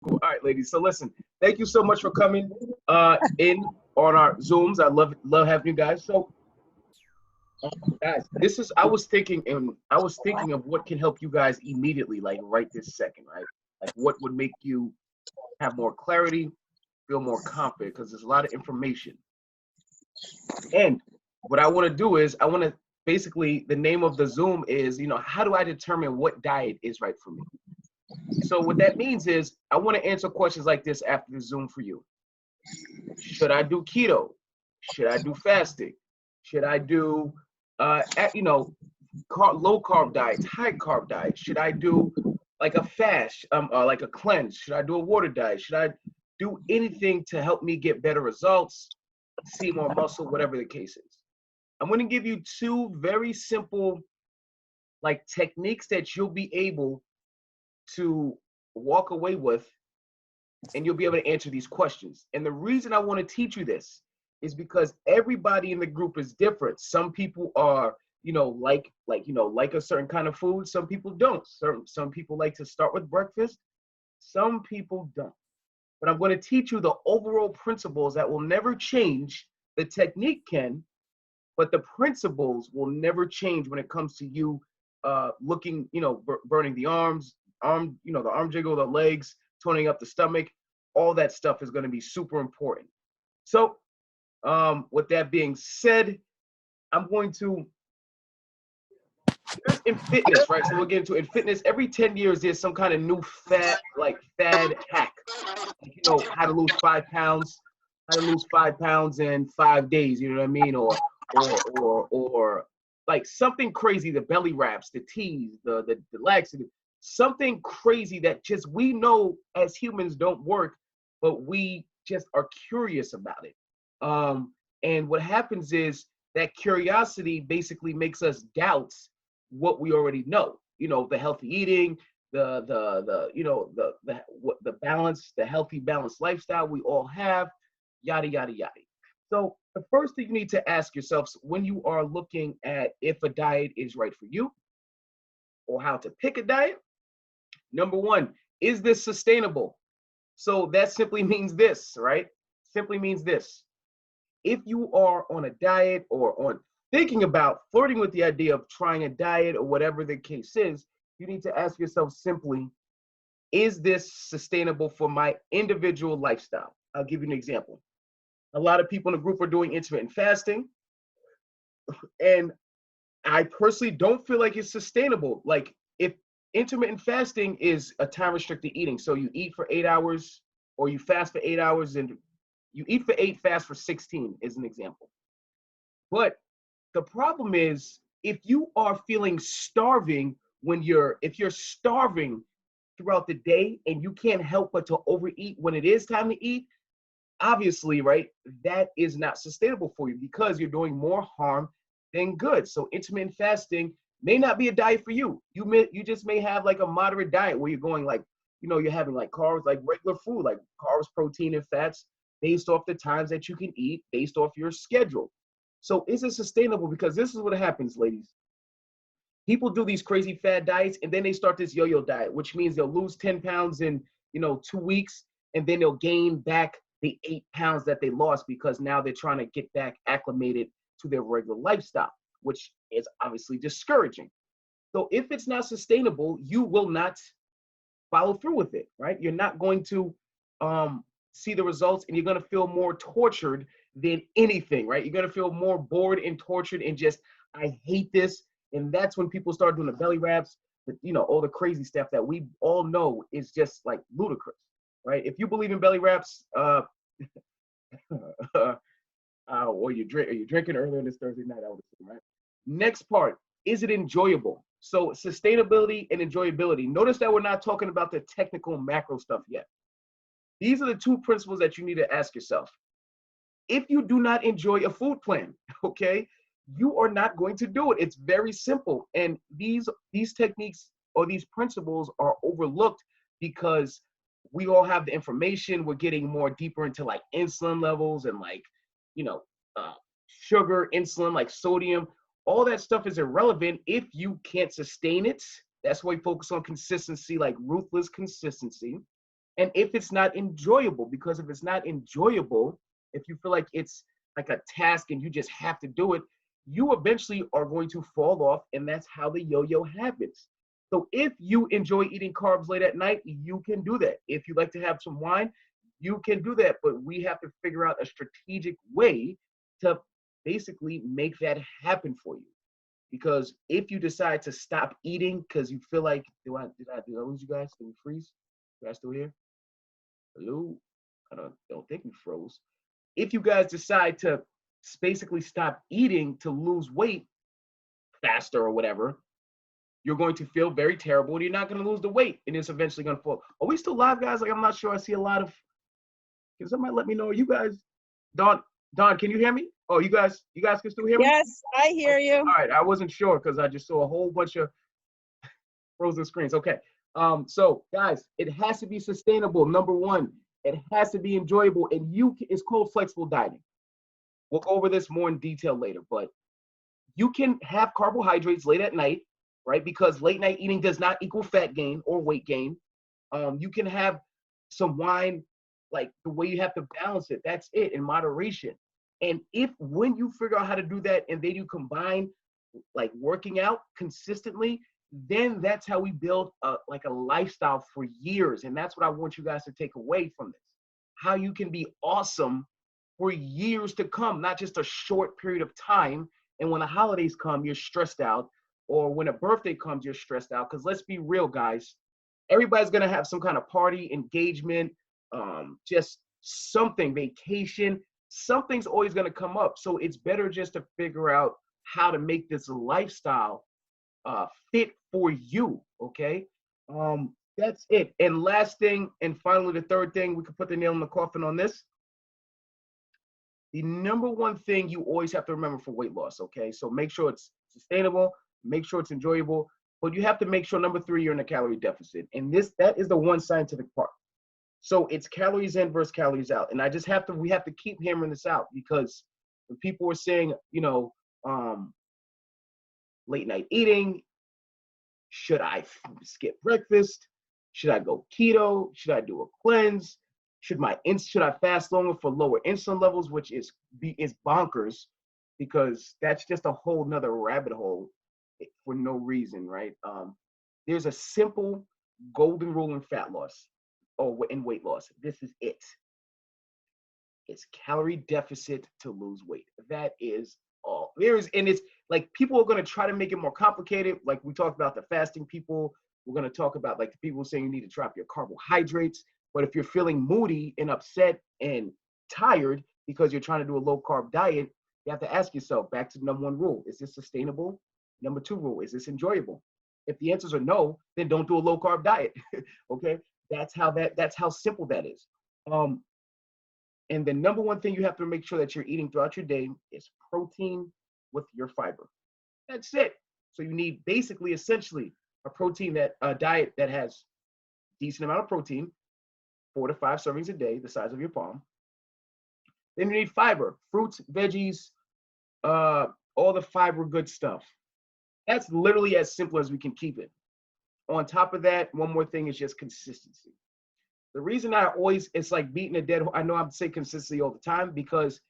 Cool. All right, ladies. So listen, thank you so much for coming in on our Zooms. I love having you guys. So guys, this is I was thinking of what can help you guys immediately, like right this second, right? Like what would make you have more clarity, feel more confident, because there's a lot of information. And what I want to do is I want to basically the name of the Zoom is, how do I determine what diet is right for me? So what that means is I want to answer questions like this after the Zoom for you. Should I do keto? Should I do fasting? Should I do, low carb diets, high carb diets? Should I do like a fast, like a cleanse? Should I do a water diet? Should I do anything to help me get better results, see more muscle, whatever the case is? I'm going to give you two very simple like techniques that you'll be able to walk away with, and you'll be able to answer these questions. And the reason I want to teach you this is because everybody in the group is different. Some people are, like a certain kind of food. Some people don't. Some people like to start with breakfast. Some people don't. But I'm going to teach you the overall principles that will never change. The technique can, but the principles will never change when it comes to you looking, burning the the arm jiggle, the legs, toning up the stomach. All that stuff is going to be super important. So with that being said, I'm going to, there's in fitness, right? So we'll get into in fitness. Every 10 years, there's some kind of new fad hack. Like, how to lose 5 pounds, in 5 days. You know what I mean? Or like something crazy. The belly wraps, the teas, the laxative, something crazy that just we know as humans don't work, but we just are curious about it. And what happens is that curiosity basically makes us doubt what we already know. The healthy eating, the balance, the healthy balanced lifestyle we all have, yada yada yada. So the first thing you need to ask yourselves when you are looking at if a diet is right for you or how to pick a diet, number one, is this sustainable? So that simply means this, right? Simply means this. If you are on a diet or on thinking about flirting with the idea of trying a diet or whatever the case is, you need to ask yourself simply, is this sustainable for my individual lifestyle? I'll give you an example. A lot of people in the group are doing intermittent fasting, and I personally don't feel like it's sustainable. Like if intermittent fasting is a time restricted eating, so you eat for 8 hours or you fast for 8 hours and you eat for 8, fast for 16 is an example. But the problem is if you are feeling starving if you're starving throughout the day and you can't help but to overeat when it is time to eat, obviously, right, that is not sustainable for you because you're doing more harm than good. So intermittent fasting may not be a diet for you. You just may have like a moderate diet where you're going like, you're having like carbs, like regular food, like carbs, protein, and fats based off the times that you can eat, based off your schedule. So is it sustainable? Because this is what happens, ladies. People do these crazy fad diets and then they start this yo-yo diet, which means they'll lose 10 pounds in, 2 weeks, and then they'll gain back the 8 pounds that they lost because now they're trying to get back acclimated to their regular lifestyle, which is obviously discouraging. So if it's not sustainable, you will not follow through with it, right? You're not going to see the results, and you're going to feel more tortured than anything, right? You're going to feel more bored and tortured and just, I hate this. And that's when people start doing the belly wraps, all the crazy stuff that we all know is just like ludicrous, right? If you believe in belly wraps, or you're drinking earlier this Thursday night, I would assume, right? Next part, is it enjoyable? So sustainability and enjoyability. Notice that we're not talking about the technical macro stuff yet. These are the two principles that you need to ask yourself. If you do not enjoy a food plan, okay, you are not going to do it. It's very simple. And these techniques or these principles are overlooked because we all have the information. We're getting more deeper into like insulin levels and like, sugar, insulin, like sodium. All that stuff is irrelevant if you can't sustain it. That's why we focus on consistency, like ruthless consistency. and if it's not enjoyable, because if it's not enjoyable, if you feel like it's like a task and you just have to do it, you eventually are going to fall off, and that's how the yo-yo happens. So if you enjoy eating carbs late at night, you can do that. If you like to have some wine, you can do that, but we have to figure out a strategic way to basically make that happen for you. Because if you decide to stop eating because you feel like, did I lose you guys? Did we freeze? You guys still here? Hello? I don't think we froze. If you guys decide to basically stop eating to lose weight faster or whatever, you're going to feel very terrible and you're not going to lose the weight and it's eventually going to fall. Are we still live, guys? Like, I'm not sure. I see a lot of, can somebody let me know? You guys, Don, can you hear me? Oh, you guys can still hear me? Yes, I hear you. All right, I wasn't sure because I just saw a whole bunch of frozen screens. Okay, so guys, it has to be sustainable. Number one, it has to be enjoyable, and it's called flexible dieting. We'll go over this more in detail later, but you can have carbohydrates late at night, right? Because late night eating does not equal fat gain or weight gain. You can have some wine, like the way you have to balance it. That's it, in moderation. And when you figure out how to do that and then you combine like working out consistently, then that's how we build like a lifestyle for years. And that's what I want you guys to take away from this. How you can be awesome for years to come, not just a short period of time. And when the holidays come, you're stressed out. Or when a birthday comes, you're stressed out. Because let's be real, guys. Everybody's going to have some kind of party, engagement, just something, vacation. Something's always going to come up. So it's better just to figure out how to make this lifestyle fit for you, okay? That's it. And last thing, and finally the third thing, we could put the nail in the coffin on this. The number one thing you always have to remember for weight loss, okay? So make sure it's sustainable, make sure it's enjoyable, but you have to make sure, number three, you're in a calorie deficit. And that is the one scientific part. So it's calories in versus calories out. And we have to keep hammering this out because when people are saying, late night eating, should I skip breakfast? Should I go keto? Should I do a cleanse? Should I fast longer for lower insulin levels, which is bonkers because that's just a whole nother rabbit hole for no reason, right? There's a simple golden rule in fat loss or in weight loss. This is it. It's calorie deficit to lose weight. That is all. And it's like people are going to try to make it more complicated. Like we talked about the fasting people. We're going to talk about like the people saying you need to drop your carbohydrates. But if you're feeling moody and upset and tired because you're trying to do a low carb diet, you have to ask yourself, back to the number one rule, is this sustainable? Number two rule, is this enjoyable? If the answers are no, then don't do a low carb diet. Okay? That's how simple that is. And the number one thing you have to make sure that you're eating throughout your day is protein with your fiber. That's it. So you need basically, essentially, a diet that has decent amount of protein, 4 to 5 servings a day, the size of your palm. Then you need fiber, fruits, veggies, all the fiber good stuff. That's literally as simple as we can keep it. On top of that, one more thing is just consistency. The reason it's like beating a dead horse. I know I'm saying consistency all the time because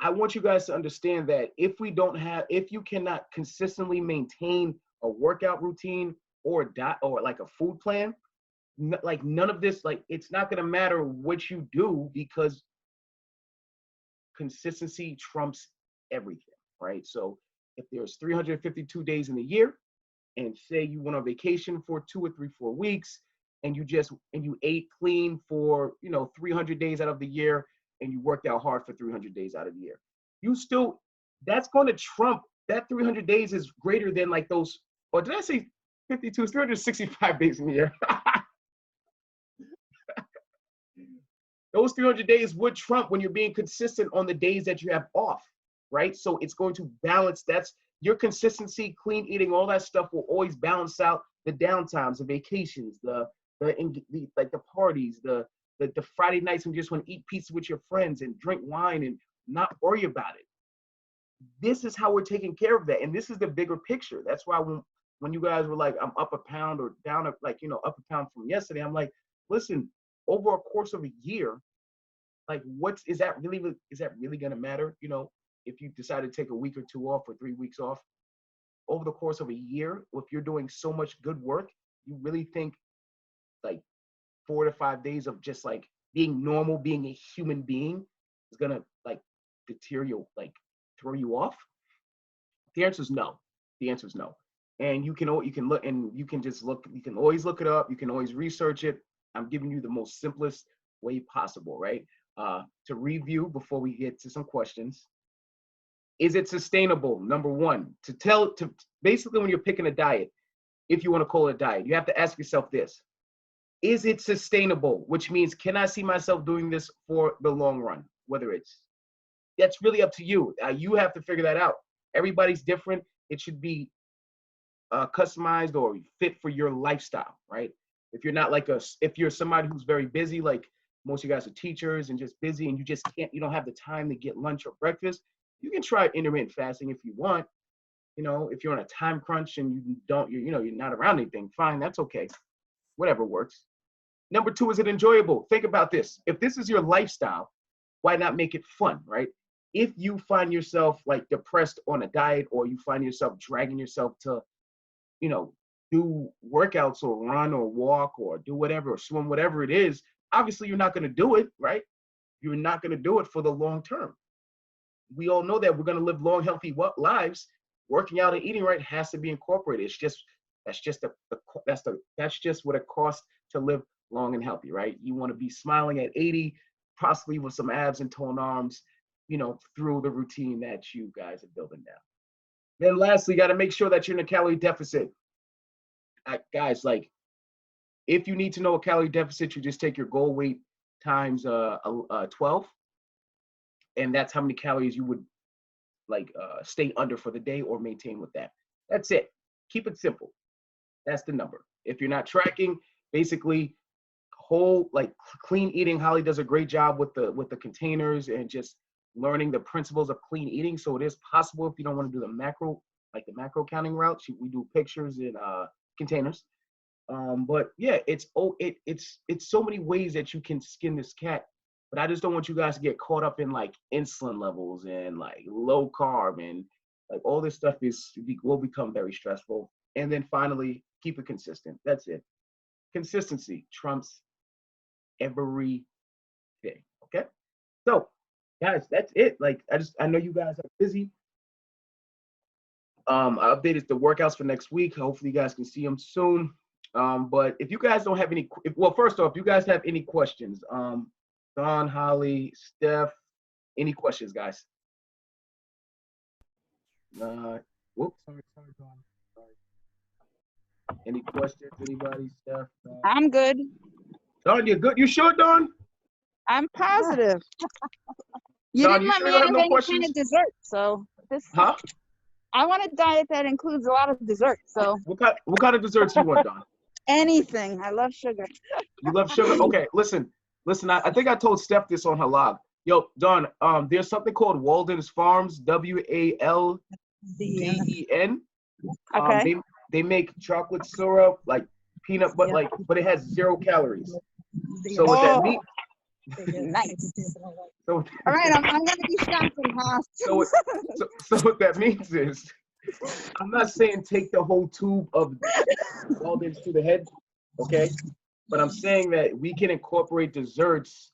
I want you guys to understand that if you cannot consistently maintain a workout routine or a diet or like a food plan, like none of this, like it's not going to matter what you do because consistency trumps everything, right? So if there's 352 days in a year and say you went on vacation for 2 or 3, 4 weeks and you ate clean for 300 days out of the year and you worked out hard for 300 days out of the year, that's going to trump that. 300 days is greater than like those, or did I say 52? 365 days in a year. Those 300 days would trump when you're being consistent on the days that you have off, right? So it's going to balance. That's your consistency, clean eating, all that stuff will always balance out the downtimes, the vacations, the parties, the Friday nights when you just want to eat pizza with your friends and drink wine and not worry about it. This is how we're taking care of that. And this is the bigger picture. That's why when you guys were like, I'm up a pound or down, up a pound from yesterday, I'm like, listen, over a course of a year, like is that really gonna matter? You know, if you decide to take a week or two off or 3 weeks off over the course of a year, if you're doing so much good work, you really think like 4 to 5 days of just like being normal, being a human being is gonna like deter you, like throw you off? The answer is no. The answer is no. And you can look and you can just look. You can always look it up. You can always research it. I'm giving you the most simplest way possible, right? To review before we get to some questions. Is it sustainable? Number one, to basically when you're picking a diet, if you want to call it a diet, you have to ask yourself this: is it sustainable? Which means, can I see myself doing this for the long run? That's really up to you. You have to figure that out. Everybody's different. It should be customized or fit for your lifestyle, right? If you're not if you're somebody who's very busy, like most of you guys are teachers and just busy, and you don't have the time to get lunch or breakfast, you can try intermittent fasting if you want. You know, if you're on a time crunch and you're not around anything, fine, that's okay. Whatever works. Number two, is it enjoyable? Think about this. If this is your lifestyle, why not make it fun, right? If you find yourself like depressed on a diet, or you find yourself dragging yourself to, do workouts or run or walk or do whatever or swim, whatever it is, obviously you're not going to do it, right? You're not going to do it for the long term. We all know that we're going to live long, healthy lives. Working out and eating right has to be incorporated. That's just what it costs to live long and healthy, right? You want to be smiling at 80, possibly with some abs and toned arms, through the routine that you guys are building now. Then lastly, you got to make sure that you're in a calorie deficit. Guys, like, if you need to know a calorie deficit, you just take your goal weight times 12, and that's how many calories you would stay under for the day or maintain with that. That's it. Keep it simple. That's the number. If you're not tracking, basically clean eating. Holly does a great job with the containers and just learning the principles of clean eating. So it is possible, if you don't want to do the macro counting route, we do pictures in containers. But yeah, it's so many ways that you can skin this cat. But I just don't want you guys to get caught up in like insulin levels and like low carb and like all this stuff will become very stressful. And then finally, keep it consistent. That's it. Consistency trumps everything. Okay. So guys, that's it. Like, I know you guys are busy. I updated the workouts for next week. Hopefully you guys can see them soon. But if you guys don't have first off, you guys have any questions? Don, Holly, Steph, any questions, guys? Whoops. Sorry, Don. Sorry. Any questions? Anybody? Steph? I'm good. Don, you're good? You sure, Don? I'm positive. You Don, didn't you let sure me you don't have have no any questions? kind of dessert, so Huh? I want a diet that includes a lot of dessert. So What kind of desserts you want, Don? anything. I love sugar. You love sugar? Okay, listen. I think I told Steph this on her log. Yo, Don, there's something called Walden's Farms, WALDEN. Okay. They make chocolate syrup, like peanut butter, but it has 0 calories. So what that means. Nice. So, all right, I'm gonna be shopping, huh? so what that means is, I'm not saying take the whole tube of Walden's to the head, okay? But I'm saying that we can incorporate desserts.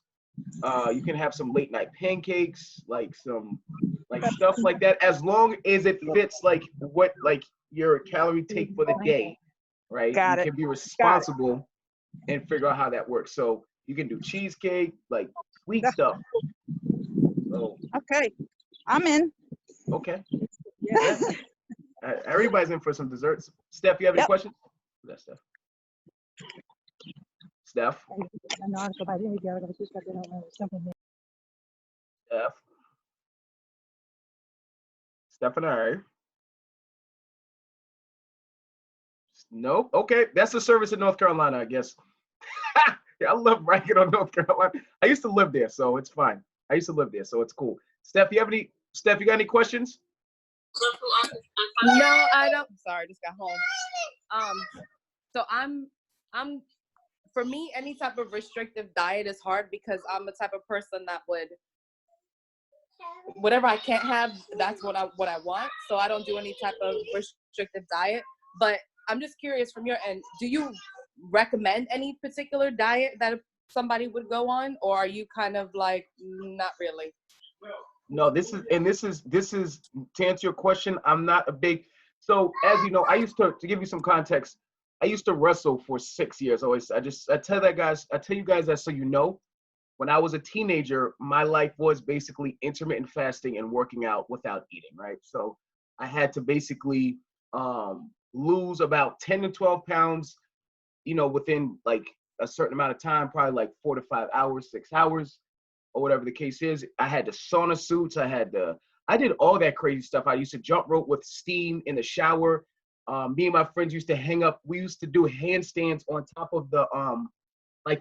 You can have some late night pancakes, like some stuff like that, as long as it fits what your calorie take for the day, right? Got you it. can be responsible and figure out how that works. So you can do cheesecake, like sweet stuff. So, okay, I'm in. okay. Yeah. Everybody's in for some desserts. Steph, you have any questions? That's Steph. Steph. Stephanie. Nope. Okay, that's a service in North Carolina, I guess. I love ranking on North Carolina. I used to live there, so it's fine. I used to live there, so it's cool. Steph, you got any questions? No, I don't. Sorry, just got home. So I'm for me, any type of restrictive diet is hard because I'm the type of person that would, whatever I can't have, that's what I want. So I don't do any type of restrictive diet. But I'm just curious from your end, do you recommend any particular diet that somebody would go on, or are you kind of like not really? No, this is to answer your question. I'm not a big, so as you know, I used to give you some context. I used to wrestle for 6 years. I tell you guys that so you know. When I was a teenager, my life was basically intermittent fasting and working out without eating, right? So I had to basically lose about 10 to 12 pounds, within like a certain amount of time, probably like 4 to 5 hours, 6 hours, or whatever the case is. I had the sauna suits. I did all that crazy stuff. I used to jump rope with steam in the shower. Me and my friends used to we used to do handstands on top of the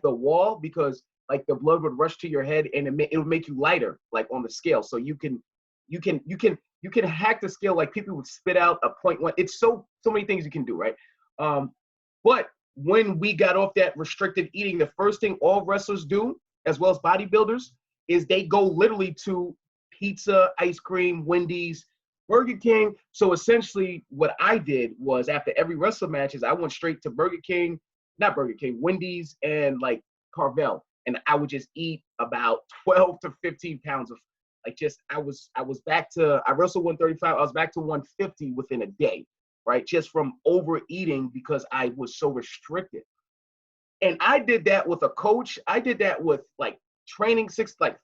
wall, because like the blood would rush to your head and it would make you lighter, like on the scale. So you can hack the scale. Like people would spit out a 0.1. It's so many things you can do, right? But when we got off that restricted eating, the first thing all wrestlers do, as well as bodybuilders, is they go literally to pizza, ice cream, Wendy's, Burger King. So essentially what I did was, after every wrestler matches, I went straight to Wendy's and like Carvel. And I would just eat about 12 to 15 pounds of I wrestled 135. I was back to 150 within a day, right? Just from overeating because I was so restricted. And I did that with a coach. I did that with like training 3-4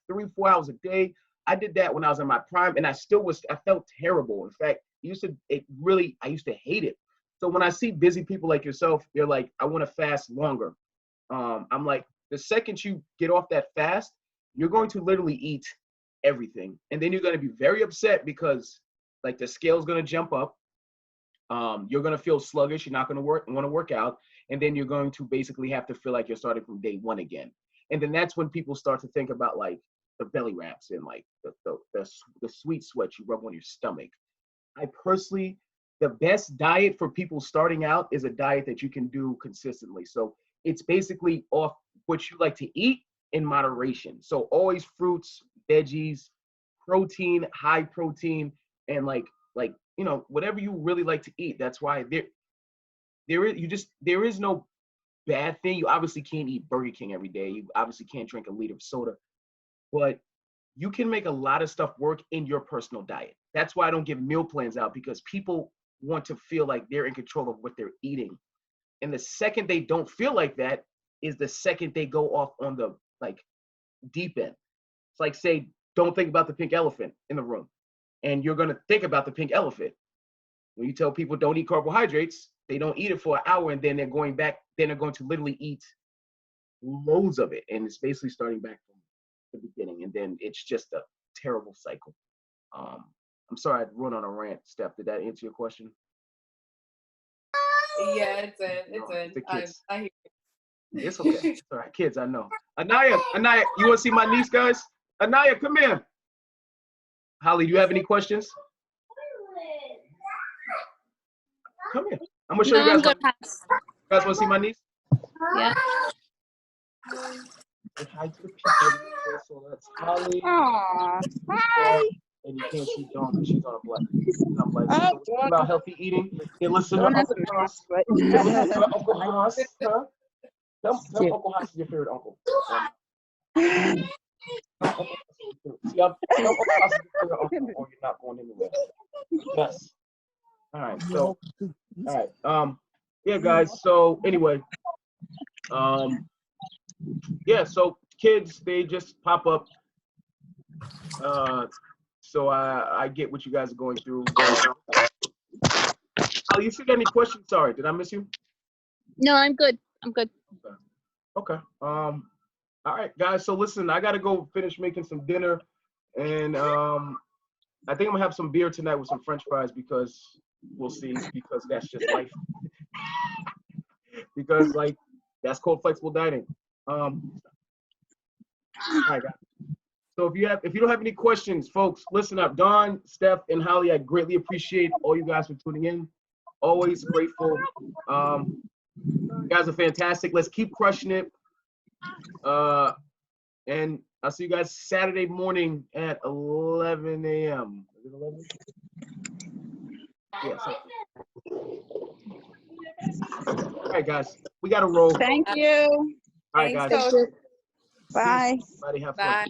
hours a day. I did that when I was in my prime, and I felt terrible. In fact, I used to hate it. So when I see busy people like yourself, they're like, I want to fast longer. I'm like, the second you get off that fast, you're going to literally eat everything. And then you're going to be very upset because like the scale's going to jump up. You're going to feel sluggish. You're not going to want to work out. And then you're going to basically have to feel like you're starting from day one again. And then that's when people start to think about like the belly wraps and like the sweet sweat you rub on your stomach. I personally, the best diet for people starting out is a diet that you can do consistently. So it's basically off what you like to eat in moderation. So always fruits, veggies, protein, high protein, and like whatever you really like to eat. That's why there is no bad thing. You obviously can't eat Burger King every day. You obviously can't drink a liter of soda, but you can make a lot of stuff work in your personal diet. That's why I don't give meal plans out, because people want to feel like they're in control of what they're eating. And the second they don't feel like that is the second they go off on the like deep end. It's like, say, don't think about the pink elephant in the room, and you're going to think about the pink elephant. When you tell people don't eat carbohydrates, they don't eat it for an hour, and then they're going to literally eat loads of it. And it's basically starting back from the beginning. And then it's just a terrible cycle. I'm sorry I run on a rant, Steph. Did that answer your question? Yeah, it's the kids. I hear you. It's okay. It's all right, kids, I know. Anaya, you want to see my niece, guys? Anaya, come here. Holly, do you have any questions? Come here. I'm gonna show you guys. You guys want to see my niece? Yeah. Say hi to the people. So that's Holly. Aww. Hi. And you can't see Dawn because she's on a black. So we're about healthy eating. Hey, listen to Uncle Haas. Listen to Uncle Haas. Huh? Tell Uncle Haas is your favorite uncle. See, Uncle Haas is your favorite uncle, or you're not going anywhere. Yes. All right. So, all right. Yeah, guys. So anyway, yeah. So kids, they just pop up. So I get what you guys are going through. Oh, you should get any questions? Sorry, did I miss you? No, I'm good. Okay. All right, guys. So listen, I gotta go finish making some dinner, and I think I'm gonna have some beer tonight with some French fries, because we'll see. Because that's just life. Because like that's called flexible dining. All right, guys. So if you don't have any questions, folks, listen up. Dawn, Steph, and Holly, I greatly appreciate all you guys for tuning in. Always grateful. You guys are fantastic. Let's keep crushing it. And I'll see you guys Saturday morning at 11 a.m. Is it 11? Yeah, something. All right, guys. We got to roll. Thank you. All right, Thanks, guys. Coach. Bye. Everybody have fun. Bye.